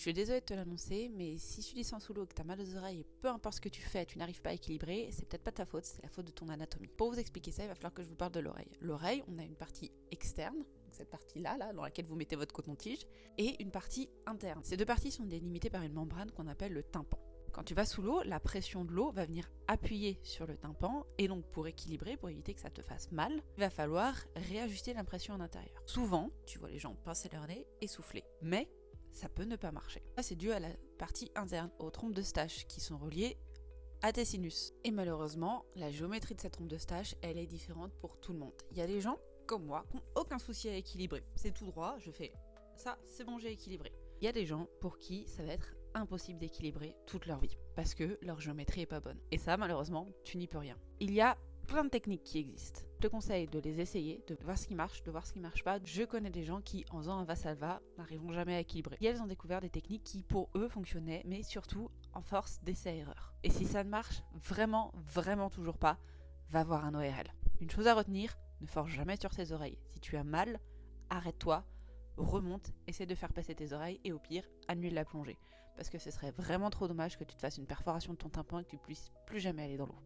suis désolée de te l'annoncer, mais si tu descends sous l'eau et que tu as mal aux oreilles, et peu importe ce que tu fais, tu n'arrives pas à équilibrer, c'est peut-être pas ta faute, c'est la faute de ton anatomie. Pour vous expliquer ça, il va falloir que je vous parle de l'oreille. L'oreille, on a une partie externe, cette partie-là, dans laquelle vous mettez votre coton-tige, et une partie interne. Ces deux parties sont délimitées par une membrane qu'on appelle le tympan. Quand tu vas sous l'eau, la pression de l'eau va venir appuyer sur le tympan, et donc pour équilibrer, pour éviter que ça te fasse mal, il va falloir réajuster la pression en intérieur. Souvent, tu vois les gens pincer leur nez et souffler, mais ça peut ne pas marcher. Ça, c'est dû à la partie interne, aux trompes d'Eustache, qui sont reliées à tes sinus. Et malheureusement, la géométrie de cette trompe d'Eustache, elle est différente pour tout le monde. Il y a des gens, comme moi, qui n'ont aucun souci à équilibrer. C'est tout droit, je fais ça, c'est bon, j'ai équilibré. Il y a des gens pour qui ça va être impossible d'équilibrer toute leur vie, parce que leur géométrie est pas bonne. Et ça, malheureusement, tu n'y peux rien. Il y a plein de techniques qui existent. Je te conseille de les essayer, de voir ce qui marche, de voir ce qui marche pas. Je connais des gens qui, en faisant un Valsalva, n'arriveront jamais à équilibrer. Et elles ont découvert des techniques qui, pour eux, fonctionnaient, mais surtout en force d'essai-erreur. Et si ça ne marche vraiment toujours pas, va voir un ORL. Une chose à retenir, ne force jamais sur tes oreilles. Si tu as mal, arrête-toi, remonte, essaie de faire passer tes oreilles et au pire, annule la plongée. Parce que ce serait vraiment trop dommage que tu te fasses une perforation de ton tympan et que tu puisses plus jamais aller dans l'eau.